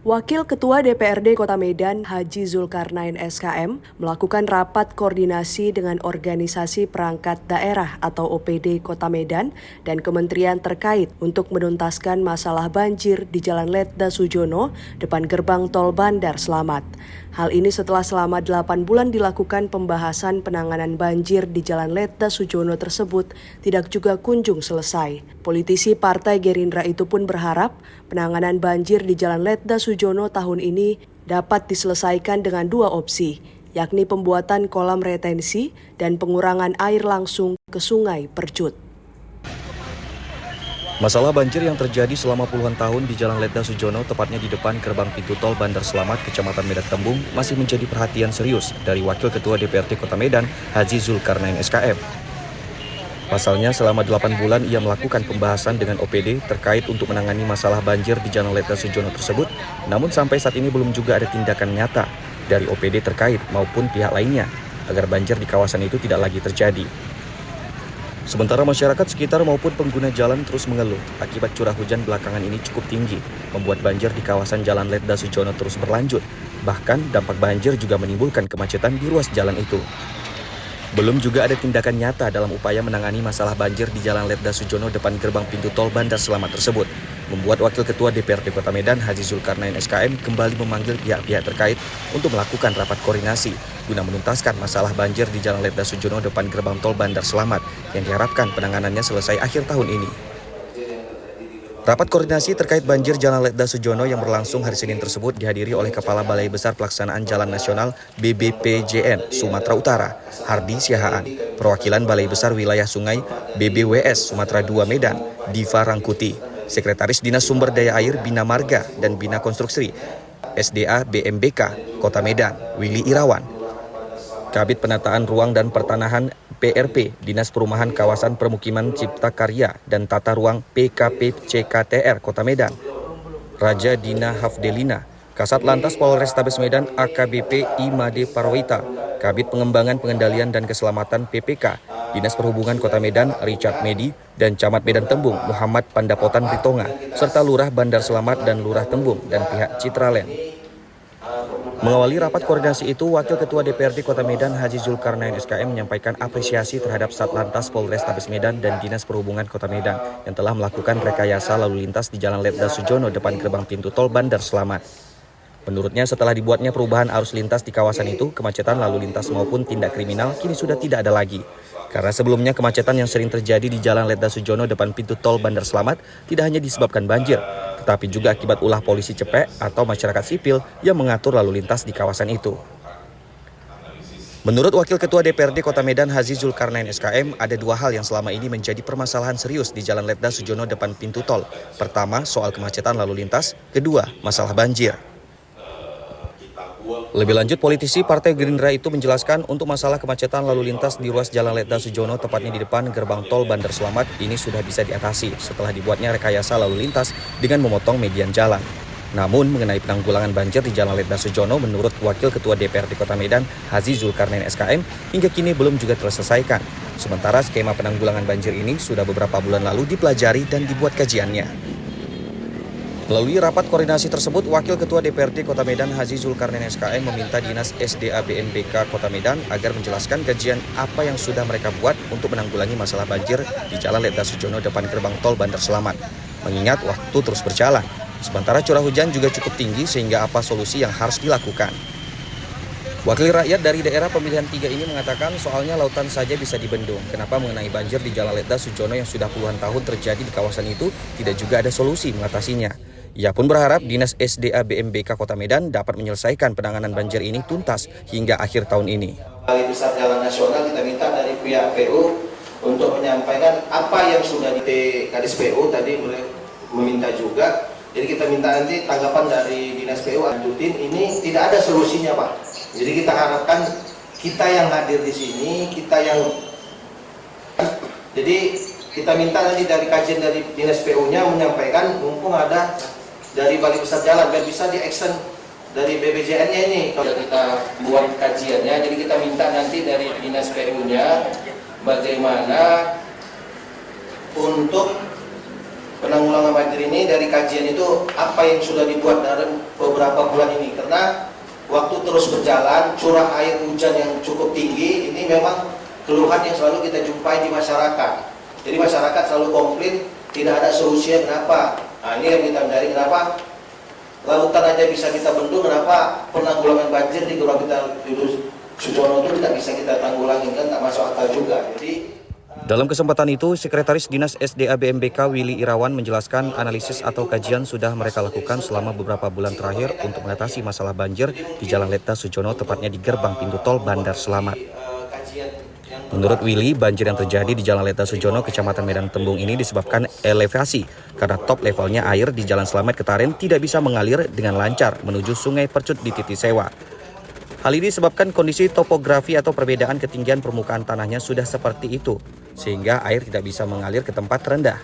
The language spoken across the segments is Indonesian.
Wakil Ketua DPRD Kota Medan, Haji Zulkarnain SKM, melakukan rapat koordinasi dengan organisasi perangkat daerah atau OPD Kota Medan dan kementerian terkait untuk menuntaskan masalah banjir di Jalan Letda Sujono, depan gerbang tol Bandar Slamet. Hal ini setelah selama 8 bulan dilakukan pembahasan penanganan banjir di Jalan Letda Sujono tersebut tidak juga kunjung selesai. Politisi Partai Gerindra itu pun berharap penanganan banjir di Jalan Letda Sujono tahun ini dapat diselesaikan dengan dua opsi, yakni pembuatan kolam retensi dan pengurangan air langsung ke Sungai Percut. Masalah banjir yang terjadi selama puluhan tahun di Jalan Letda Sujono, tepatnya di depan gerbang pintu tol Bandar Slamet, Kecamatan Medan Tembung, masih menjadi perhatian serius dari Wakil Ketua DPRD Kota Medan, Haji Zulkarnain SKM. Pasalnya, selama 8 bulan ia melakukan pembahasan dengan OPD terkait untuk menangani masalah banjir di Jalan Letda Sujono tersebut, namun sampai saat ini belum juga ada tindakan nyata dari OPD terkait maupun pihak lainnya agar banjir di kawasan itu tidak lagi terjadi. Sementara masyarakat sekitar maupun pengguna jalan terus mengeluh akibat curah hujan belakangan ini cukup tinggi, membuat banjir di kawasan Jalan Letda Sujono terus berlanjut. Bahkan dampak banjir juga menimbulkan kemacetan di ruas jalan itu. Belum juga ada tindakan nyata dalam upaya menangani masalah banjir di Jalan Letda Sujono depan gerbang pintu tol Bandar Slamet tersebut, membuat Wakil Ketua DPRD Kota Medan, Haji Zulkarnain SKM, kembali memanggil pihak-pihak terkait untuk melakukan rapat koordinasi guna menuntaskan masalah banjir di Jalan Letda Sujono depan gerbang tol Bandar Slamet yang diharapkan penanganannya selesai akhir tahun ini. Rapat koordinasi terkait banjir Jalan Letda Sujono yang berlangsung hari Senin tersebut dihadiri oleh Kepala Balai Besar Pelaksanaan Jalan Nasional BBPJN Sumatera Utara, Hardi Siahaan, perwakilan Balai Besar Wilayah Sungai BBWS Sumatera II Medan, Diva Rangkuti, Sekretaris Dinas Sumber Daya Air Bina Marga dan Bina Konstruksi SDA BMBK Kota Medan, Willy Irawan, Kabid Penataan Ruang dan Pertanahan PRP, Dinas Perumahan Kawasan Permukiman Cipta Karya dan Tata Ruang PKP-CKTR Kota Medan, Raja Dina Hafdelina, Kasat Lantas Polrestabes Medan AKBP Imade Parwita, Kabid Pengembangan Pengendalian dan Keselamatan PPK, Dinas Perhubungan Kota Medan Richard Medi, dan Camat Medan Tembung Muhammad Pandapotan Ritonga, serta Lurah Bandar Slamet dan Lurah Tembung dan pihak Citraland. Mengawali rapat koordinasi itu, Wakil Ketua DPRD Kota Medan Haji Zulkarnain SKM menyampaikan apresiasi terhadap Satlantas Polrestabes Medan dan Dinas Perhubungan Kota Medan yang telah melakukan rekayasa lalu lintas di Jalan Letda Sujono depan gerbang pintu tol Bandar Slamet. Menurutnya, setelah dibuatnya perubahan arus lintas di kawasan itu, kemacetan lalu lintas maupun tindak kriminal kini sudah tidak ada lagi. Karena sebelumnya kemacetan yang sering terjadi di Jalan Letda Sujono depan pintu tol Bandar Slamet tidak hanya disebabkan banjir, tetapi juga akibat ulah polisi cepek atau masyarakat sipil yang mengatur lalu lintas di kawasan itu. Menurut Wakil Ketua DPRD Kota Medan Haji Zulkarnain SKM, ada dua hal yang selama ini menjadi permasalahan serius di Jalan Letda Sujono depan pintu tol. Pertama, soal kemacetan lalu lintas. Kedua, masalah banjir. Lebih lanjut, politisi Partai Gerindra itu menjelaskan untuk masalah kemacetan lalu lintas di ruas Jalan Letda Sujono, tepatnya di depan gerbang tol Bandar Slamet, ini sudah bisa diatasi setelah dibuatnya rekayasa lalu lintas dengan memotong median jalan. Namun, mengenai penanggulangan banjir di Jalan Letda Sujono, menurut Wakil Ketua DPRD Kota Medan, Haji Zulkarnain SKM, hingga kini belum juga terselesaikan. Sementara skema penanggulangan banjir ini sudah beberapa bulan lalu dipelajari dan dibuat kajiannya. Melalui rapat koordinasi tersebut, Wakil Ketua DPRD Kota Medan Haji Zulkarnain SKM meminta Dinas SDA BMBK Kota Medan agar menjelaskan kajian apa yang sudah mereka buat untuk menanggulangi masalah banjir di Jalan Letda Sujono depan gerbang tol Bandar Slamet. Mengingat waktu terus berjalan, sementara curah hujan juga cukup tinggi sehingga apa solusi yang harus dilakukan. Wakil rakyat dari daerah pemilihan 3 ini mengatakan soalnya lautan saja bisa dibendung. Kenapa mengenai banjir di Jalan Letda Sujono yang sudah puluhan tahun terjadi di kawasan itu tidak juga ada solusi mengatasinya. Ia pun berharap Dinas SDA BMBK Kota Medan dapat menyelesaikan penanganan banjir ini tuntas hingga akhir tahun ini. Balai Besar Jalan Nasional kita minta dari pihak PU untuk menyampaikan apa yang sudah di Kadis PU tadi meminta juga. Jadi kita minta nanti tanggapan dari Dinas PU lanjutin, ini tidak ada solusinya Pak. Jadi kita harapkan kita yang hadir di sini, jadi kita minta nanti dari kajian dari Dinas PU-nya menyampaikan mumpung ada dari Balai Besar Jalan biar bisa di-action dari BPJN-nya ini. Kalau kita buat kajiannya, jadi kita minta nanti dari Dinas PU-nya bagaimana untuk penanggulangan banjir ini. Dari kajian itu apa yang sudah dibuat dalam beberapa beberapa bulan ini, karena waktu terus berjalan, curah air hujan yang cukup tinggi, ini memang keluhan yang selalu kita jumpai di masyarakat. Jadi masyarakat selalu komplain, tidak ada solusinya. Kenapa? Nah, ini yang kita dari kenapa lautan aja bisa kita bendung, kenapa penanggulangan banjir di Gerbang Pintu Sujono itu tidak bisa kita tanggulangi, kan tak masuk akal juga. Jadi dalam kesempatan itu, Sekretaris Dinas SDA BMBK Willy Irawan menjelaskan analisis atau kajian sudah mereka lakukan selama beberapa bulan terakhir untuk mengatasi masalah banjir di Jalan Letda Sujono, tepatnya di gerbang pintu tol Bandar Selamat. Menurut Willy, banjir yang terjadi di Jalan Letda Sujono, Kecamatan Medan Tembung ini disebabkan elevasi karena top levelnya air di Jalan Slamet Ketaren tidak bisa mengalir dengan lancar menuju Sungai Percut di Titi Sewa. Hal ini disebabkan kondisi topografi atau perbedaan ketinggian permukaan tanahnya sudah seperti itu, sehingga air tidak bisa mengalir ke tempat rendah.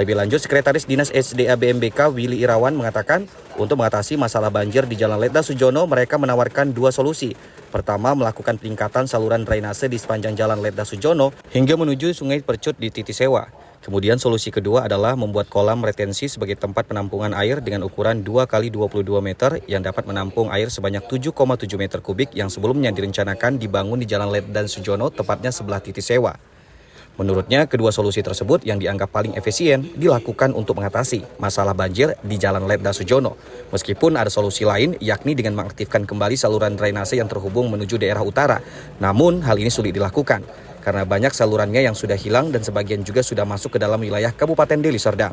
Lebih lanjut, Sekretaris Dinas SDA BMBK Willy Irawan mengatakan, untuk mengatasi masalah banjir di Jalan Letda Sujono, mereka menawarkan dua solusi. Pertama, melakukan peningkatan saluran drainase di sepanjang Jalan Letda Sujono hingga menuju Sungai Percut di Titi Sewa. Kemudian solusi kedua adalah membuat kolam retensi sebagai tempat penampungan air dengan ukuran 2 x 22 meter yang dapat menampung air sebanyak 7,7 meter kubik yang sebelumnya direncanakan dibangun di Jalan Letda Sujono, tepatnya sebelah Titi Sewa. Menurutnya, kedua solusi tersebut yang dianggap paling efisien dilakukan untuk mengatasi masalah banjir di Jalan Letda Sujono. Meskipun ada solusi lain, yakni dengan mengaktifkan kembali saluran drainase yang terhubung menuju daerah utara. Namun, hal ini sulit dilakukan karena banyak salurannya yang sudah hilang dan sebagian juga sudah masuk ke dalam wilayah Kabupaten Deli Serdang.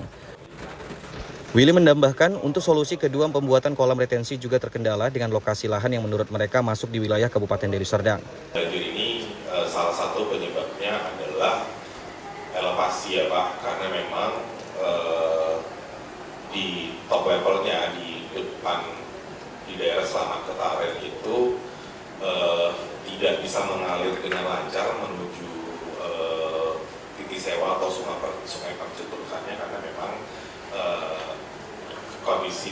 Willy menambahkan, untuk solusi kedua, pembuatan kolam retensi juga terkendala dengan lokasi lahan yang menurut mereka masuk di wilayah Kabupaten Deli Serdang. Banjir ini salah satu penyebabnya adalah elevasi ya Pak, karena memang di top levelnya di depan di daerah Slamet Ketaren itu tidak bisa mengalir dengan lancar menuju Titi Sewa atau Sungai Percut terusannya, karena memang kondisi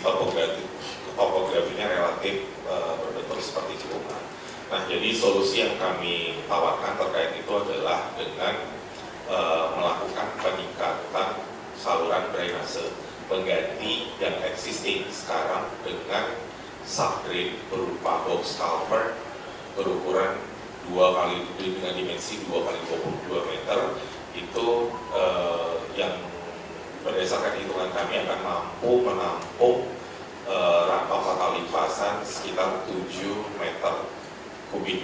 topografinya relatif berbentuk seperti cekungan. Nah, jadi solusi yang kami tawarkan terkait itu adalah dengan melakukan peningkatan saluran drainase pengganti yang existing sekarang dengan subdrain berupa box culvert berukuran 2 kali dengan dimensi 2 kali 22 meter itu yang berdasarkan hitungan kami akan mampu menampung rantau total limpasan sekitar 7 meter kubik.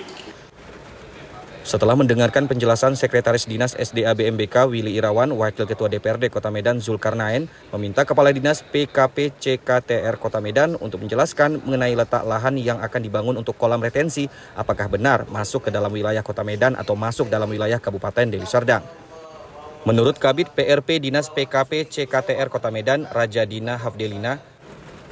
Setelah mendengarkan penjelasan Sekretaris Dinas SDA BMBK Willy Irawan, Wakil Ketua DPRD Kota Medan Zulkarnain meminta Kepala Dinas PKP CKTR Kota Medan untuk menjelaskan mengenai letak lahan yang akan dibangun untuk kolam retensi, apakah benar masuk ke dalam wilayah Kota Medan atau masuk dalam wilayah Kabupaten Deli Serdang. Menurut Kabid PRP Dinas PKP CKTR Kota Medan, Raja Dina Hafdelina,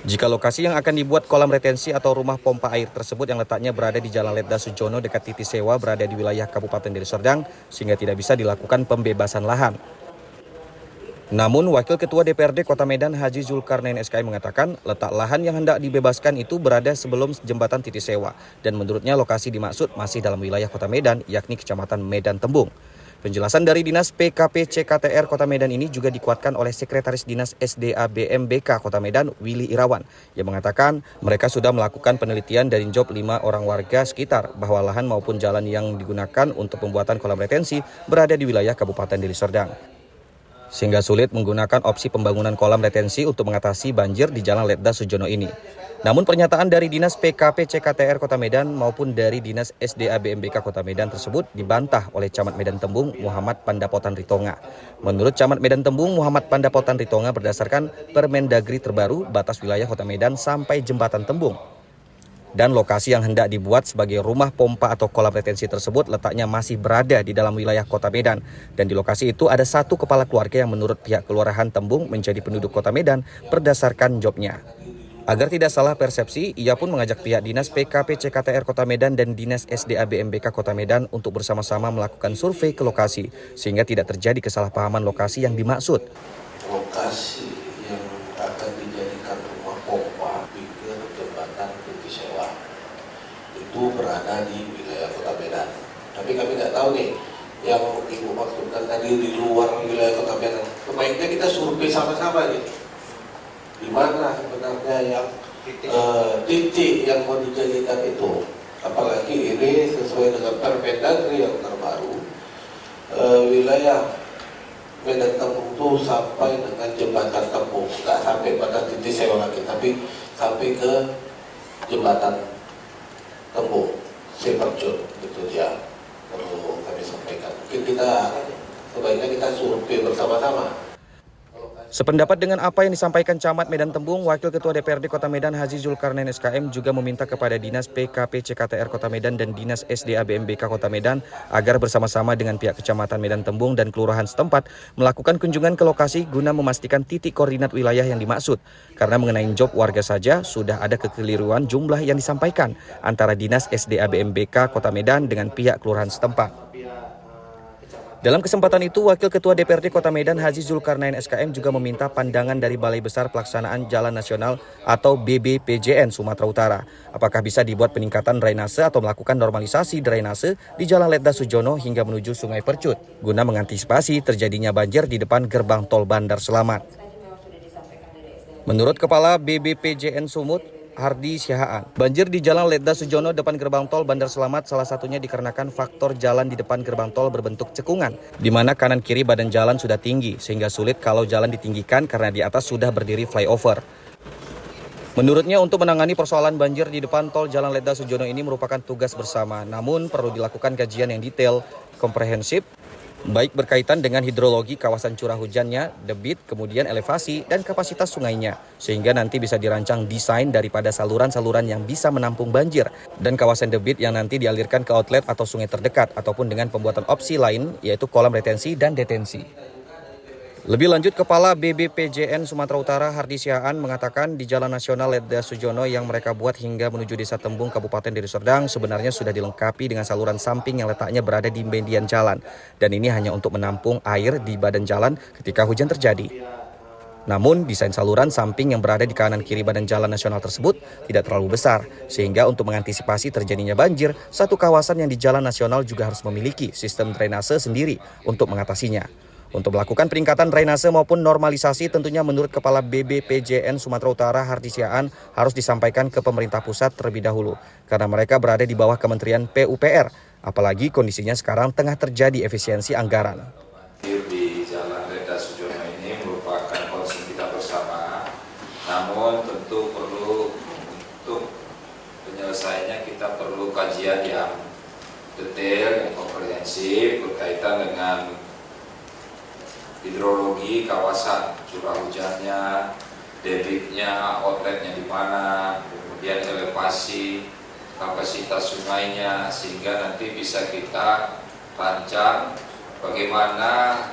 jika lokasi yang akan dibuat kolam retensi atau rumah pompa air tersebut yang letaknya berada di Jalan Letda Sujono dekat Titi Sewa berada di wilayah Kabupaten Deli Serdang, sehingga tidak bisa dilakukan pembebasan lahan. Namun, Wakil Ketua DPRD Kota Medan Haji Zulkarnain SKM mengatakan letak lahan yang hendak dibebaskan itu berada sebelum jembatan Titi Sewa, dan menurutnya lokasi dimaksud masih dalam wilayah Kota Medan, yakni Kecamatan Medan Tembung. Penjelasan dari Dinas PKP CKTR Kota Medan ini juga dikuatkan oleh Sekretaris Dinas SDA BMBK Kota Medan Willy Irawan yang mengatakan mereka sudah melakukan penelitian dari job 5 orang warga sekitar bahwa lahan maupun jalan yang digunakan untuk pembuatan kolam retensi berada di wilayah Kabupaten Deli Serdang, sehingga sulit menggunakan opsi pembangunan kolam retensi untuk mengatasi banjir di Jalan Letda Sujono ini. Namun pernyataan dari Dinas PKP CKTR Kota Medan maupun dari Dinas SDA BMBK Kota Medan tersebut dibantah oleh Camat Medan Tembung Muhammad Pandapotan Ritonga. Menurut Camat Medan Tembung Muhammad Pandapotan Ritonga, berdasarkan Permendagri terbaru, batas wilayah Kota Medan sampai Jembatan Tembung. Dan lokasi yang hendak dibuat sebagai rumah pompa atau kolam retensi tersebut letaknya masih berada di dalam wilayah Kota Medan. Dan di lokasi itu ada satu kepala keluarga yang menurut pihak Kelurahan Tembung menjadi penduduk Kota Medan berdasarkan jobnya. Agar tidak salah persepsi, ia pun mengajak pihak Dinas PKP CKTR Kota Medan dan Dinas SDA BMBK Kota Medan untuk bersama-sama melakukan survei ke lokasi, sehingga tidak terjadi kesalahpahaman lokasi yang dimaksud. Lokasi yang akan dijadikan rumah pompa pinggir jembatan Titi Sewa itu berada di wilayah Kota Medan. Tapi kami nggak tahu nih, yang Ibu maksudkan tadi di luar wilayah Kota Medan. Sebaiknya kita survei sama-sama nih. Di mana sebenarnya yang titik yang mau dijadikan itu, apalagi ini sesuai dengan Permendagri yang terbaru, wilayah Medan Tembung itu sampai dengan jembatan Tembung, nggak sampai pada titik sewa lagi, tapi sampai ke jembatan Tembung, Sepercut, itu dia perlu kami sampaikan. Mungkin sebaiknya kita survei bersama-sama. Sependapat dengan apa yang disampaikan Camat Medan Tembung, Wakil Ketua DPRD Kota Medan Haji Zulkarnain SKM juga meminta kepada Dinas PKP CKTR Kota Medan dan Dinas SDA BMBK Kota Medan agar bersama-sama dengan pihak Kecamatan Medan Tembung dan kelurahan setempat melakukan kunjungan ke lokasi guna memastikan titik koordinat wilayah yang dimaksud. Karena mengenai job warga saja sudah ada kekeliruan jumlah yang disampaikan antara Dinas SDA BMBK Kota Medan dengan pihak kelurahan setempat. Dalam kesempatan itu, Wakil Ketua DPRD Kota Medan Haji Zulkarnain SKM juga meminta pandangan dari Balai Besar Pelaksanaan Jalan Nasional atau BBPJN Sumatera Utara. Apakah bisa dibuat peningkatan drainase atau melakukan normalisasi drainase di Jalan Letda Sujono hingga menuju Sungai Percut, guna mengantisipasi terjadinya banjir di depan gerbang tol Bandar Selamat. Menurut Kepala BBPJN Sumut, Hardi Sihaan, banjir di Jalan Letda Sujono depan gerbang tol Bandar Selamat salah satunya dikarenakan faktor jalan di depan gerbang tol berbentuk cekungan, di mana kanan kiri badan jalan sudah tinggi sehingga sulit kalau jalan ditinggikan karena di atas sudah berdiri flyover. Menurutnya untuk menangani persoalan banjir di depan tol Jalan Letda Sujono ini merupakan tugas bersama, namun perlu dilakukan kajian yang detail, komprehensif, baik berkaitan dengan hidrologi kawasan curah hujannya, debit, kemudian elevasi, dan kapasitas sungainya, sehingga nanti bisa dirancang desain daripada saluran-saluran yang bisa menampung banjir, dan kawasan debit yang nanti dialirkan ke outlet atau sungai terdekat, ataupun dengan pembuatan opsi lain, yaitu kolam retensi dan detensi. Lebih lanjut, Kepala BBPJN Sumatera Utara Hardi Sihaan mengatakan di Jalan Nasional Letda Sujono yang mereka buat hingga menuju Desa Tembung, Kabupaten Deli Serdang sebenarnya sudah dilengkapi dengan saluran samping yang letaknya berada di median jalan. Dan ini hanya untuk menampung air di badan jalan ketika hujan terjadi. Namun, desain saluran samping yang berada di kanan kiri badan jalan nasional tersebut tidak terlalu besar, sehingga untuk mengantisipasi terjadinya banjir, satu kawasan yang di jalan nasional juga harus memiliki sistem drainase sendiri untuk mengatasinya. Untuk melakukan peningkatan drainase maupun normalisasi tentunya menurut Kepala BBPJN Sumatera Utara Hardi Sihaan harus disampaikan ke pemerintah pusat terlebih dahulu karena mereka berada di bawah Kementerian PUPR, apalagi kondisinya sekarang tengah terjadi efisiensi anggaran. Di Jalan Letda Sujono ini merupakan concern kita bersama, namun tentu perlu untuk penyelesaiannya kita perlu kajian yang detail, yang komprehensif berkaitan dengan hidrologi kawasan, curah hujannya, debitnya, outletnya di mana, kemudian elevasi, kapasitas sungainya, sehingga nanti bisa kita rancang bagaimana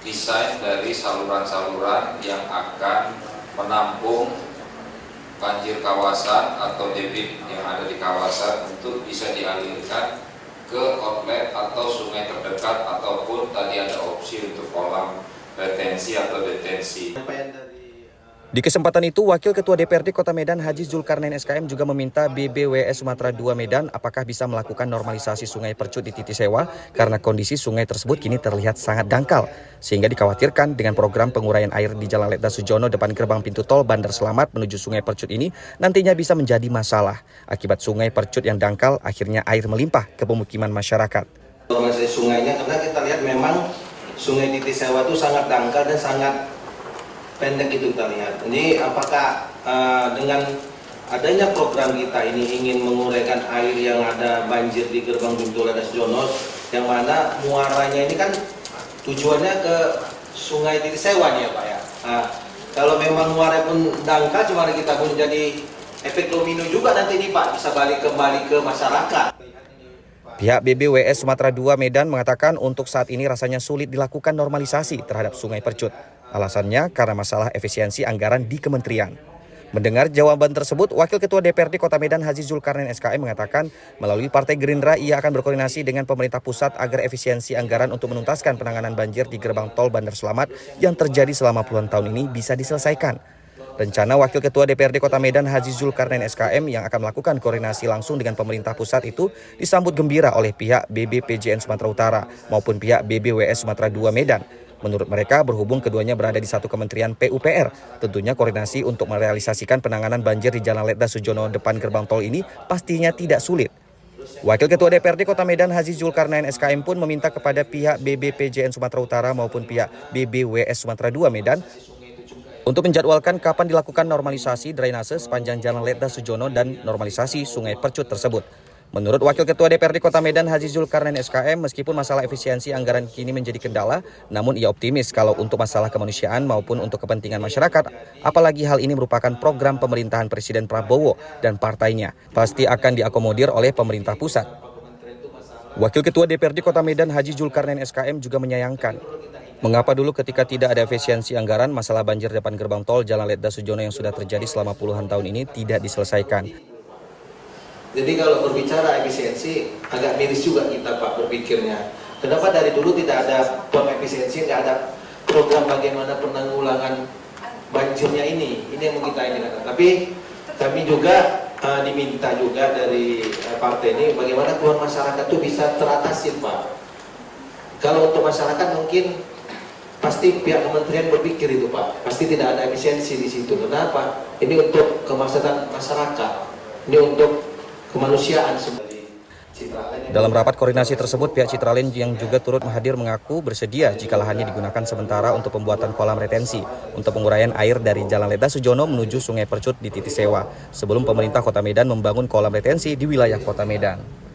desain dari saluran-saluran yang akan menampung banjir kawasan atau debit yang ada di kawasan untuk bisa dialirkan ke outlet atau sungai terdekat ataupun tadi ada opsi untuk kolam retensi atau detensi. Di kesempatan itu, Wakil Ketua DPRD Kota Medan Haji Zulkarnain SKM juga meminta BBWS Sumatera II Medan apakah bisa melakukan normalisasi Sungai Percut di titik sewa karena kondisi sungai tersebut kini terlihat sangat dangkal sehingga dikhawatirkan dengan program penguraian air di Jalan Letda Sujono depan gerbang pintu tol Bandar Selamat menuju Sungai Percut ini nantinya bisa menjadi masalah akibat Sungai Percut yang dangkal akhirnya air melimpah ke pemukiman masyarakat. Normalisasi sungainya karena kita lihat memang sungai titik sewa itu sangat dangkal dan sangat pendek itu kita lihat. Jadi apakah dengan adanya program kita ini ingin menguraikan air yang ada banjir di gerbang pintu Letda Sujono, yang mana muaranya ini kan tujuannya ke sungai titik sewa nih ya Pak ya. Nah, kalau memang muara pun dangkal, cuma kita pun jadi efek domino juga nanti nih Pak, bisa balik kembali ke masyarakat. Pihak BBWS Sumatera II Medan mengatakan untuk saat ini rasanya sulit dilakukan normalisasi terhadap Sungai Percut. Alasannya karena masalah efisiensi anggaran di kementerian. Mendengar jawaban tersebut, Wakil Ketua DPRD Kota Medan Haji Zulkarnain SKM mengatakan melalui Partai Gerindra ia akan berkoordinasi dengan pemerintah pusat agar efisiensi anggaran untuk menuntaskan penanganan banjir di gerbang tol Bandar Selamat yang terjadi selama puluhan tahun ini bisa diselesaikan. Rencana Wakil Ketua DPRD Kota Medan Haji Zulkarnain SKM yang akan melakukan koordinasi langsung dengan pemerintah pusat itu disambut gembira oleh pihak BBPJN Sumatera Utara maupun pihak BBWS Sumatera II Medan. Menurut mereka, berhubung keduanya berada di satu kementerian PUPR, tentunya koordinasi untuk merealisasikan penanganan banjir di Jalan Letda Sujono depan gerbang tol ini pastinya tidak sulit. Wakil Ketua DPRD Kota Medan Haji Zulkarnain SKM pun meminta kepada pihak BBPJN Sumatera Utara maupun pihak BBWS Sumatera II Medan untuk menjadwalkan kapan dilakukan normalisasi drainase sepanjang Jalan Letda Sujono dan normalisasi Sungai Percut tersebut. Menurut Wakil Ketua DPRD Kota Medan Haji Zulkarnain SKM, meskipun masalah efisiensi anggaran kini menjadi kendala, namun ia optimis kalau untuk masalah kemanusiaan maupun untuk kepentingan masyarakat, apalagi hal ini merupakan program pemerintahan Presiden Prabowo dan partainya, pasti akan diakomodir oleh pemerintah pusat. Wakil Ketua DPRD Kota Medan Haji Zulkarnain SKM juga menyayangkan, mengapa dulu ketika tidak ada efisiensi anggaran, masalah banjir depan gerbang tol Jalan Letda Sujono yang sudah terjadi selama puluhan tahun ini tidak diselesaikan. Jadi kalau berbicara efisiensi, agak miris juga kita Pak berpikirnya. Kenapa dari dulu tidak ada PON efisiensi, nggak ada program bagaimana penanggulangan banjirnya ini? Ini yang kita inginkan. Tapi kami juga diminta juga dari partai ini, bagaimana keluhan masyarakat itu bisa teratasi Pak. Kalau untuk masyarakat mungkin pasti pihak kementerian berpikir itu Pak, pasti tidak ada efisiensi di situ. Kenapa? Ini untuk kemaslahatan masyarakat, ini untuk kemanusiaan. Dalam rapat koordinasi tersebut, pihak Citralen yang juga turut hadir mengaku bersedia jika lahannya digunakan sementara untuk pembuatan kolam retensi untuk penguraian air dari Jalan Letda Sujono menuju Sungai Percut di titik sewa sebelum pemerintah Kota Medan membangun kolam retensi di wilayah Kota Medan.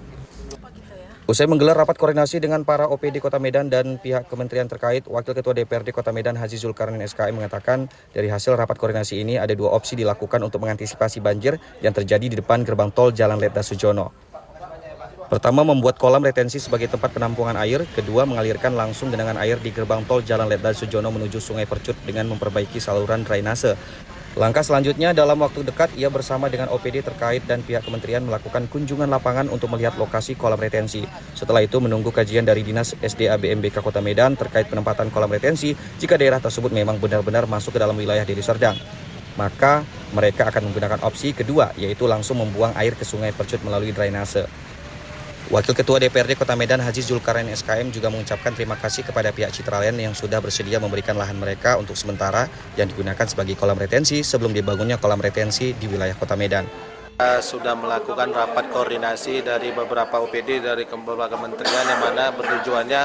Usai menggelar rapat koordinasi dengan para OPD Kota Medan dan pihak kementerian terkait, Wakil Ketua DPRD Kota Medan Haji Zulkarnain SKM mengatakan dari hasil rapat koordinasi ini ada dua opsi dilakukan untuk mengantisipasi banjir yang terjadi di depan gerbang tol Jalan Letda Sujono. Pertama, membuat kolam retensi sebagai tempat penampungan air. Kedua, mengalirkan langsung genangan air di gerbang tol Jalan Letda Sujono menuju Sungai Percut dengan memperbaiki saluran drainase. Langkah selanjutnya, dalam waktu dekat, ia bersama dengan OPD terkait dan pihak kementerian melakukan kunjungan lapangan untuk melihat lokasi kolam retensi. Setelah itu, menunggu kajian dari Dinas SDA BMBK Kota Medan terkait penempatan kolam retensi jika daerah tersebut memang benar-benar masuk ke dalam wilayah Deli Serdang. Maka, mereka akan menggunakan opsi kedua, yaitu langsung membuang air ke Sungai Percut melalui drainase. Wakil Ketua DPRD Kota Medan Haji Zulkarnain SKM juga mengucapkan terima kasih kepada pihak Citralen yang sudah bersedia memberikan lahan mereka untuk sementara yang digunakan sebagai kolam retensi sebelum dibangunnya kolam retensi di wilayah Kota Medan. Sudah melakukan rapat koordinasi dari beberapa OPD dari beberapa kementerian yang mana bertujuannya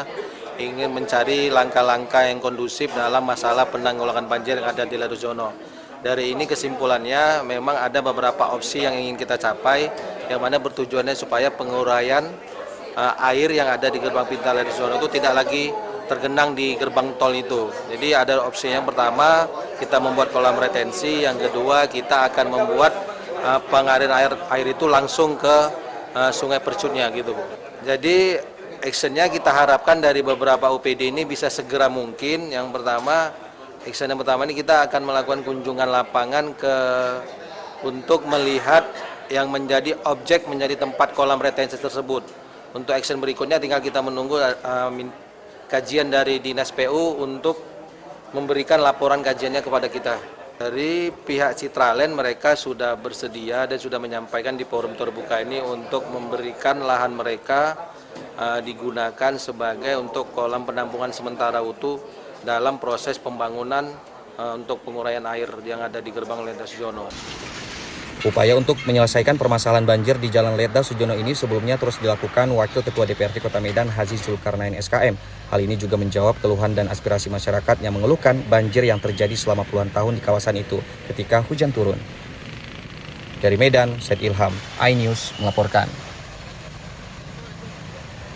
ingin mencari langkah-langkah yang kondusif dalam masalah penanggulangan banjir yang ada di Letda Sujono. Dari ini kesimpulannya memang ada beberapa opsi yang ingin kita capai yang mana bertujuannya supaya penguraian air yang ada di gerbang pintu Letda Sujono itu tidak lagi tergenang di gerbang tol itu. Jadi ada opsi yang pertama kita membuat kolam retensi, yang kedua kita akan membuat pengaliran air itu langsung ke Sungai Percutnya gitu. Jadi actionnya kita harapkan dari beberapa OPD ini bisa segera mungkin. Yang pertama, action yang pertama ini kita akan melakukan kunjungan lapangan untuk melihat yang menjadi objek menjadi tempat kolam retensi tersebut. Untuk action berikutnya tinggal kita menunggu kajian dari Dinas PU untuk memberikan laporan kajiannya kepada kita. Dari pihak Citralen mereka sudah bersedia dan sudah menyampaikan di forum terbuka ini untuk memberikan lahan mereka digunakan sebagai untuk kolam penampungan sementara utuh dalam proses pembangunan untuk penguraian air yang ada di gerbang Letda Sujono. Upaya untuk menyelesaikan permasalahan banjir di Jalan Letda Sujono ini sebelumnya terus dilakukan Wakil Ketua DPRD Kota Medan Haji Zulkarnain SKM. Hal ini juga menjawab keluhan dan aspirasi masyarakat yang mengeluhkan banjir yang terjadi selama puluhan tahun di kawasan itu ketika hujan turun. Dari Medan, Said Ilham, iNews melaporkan.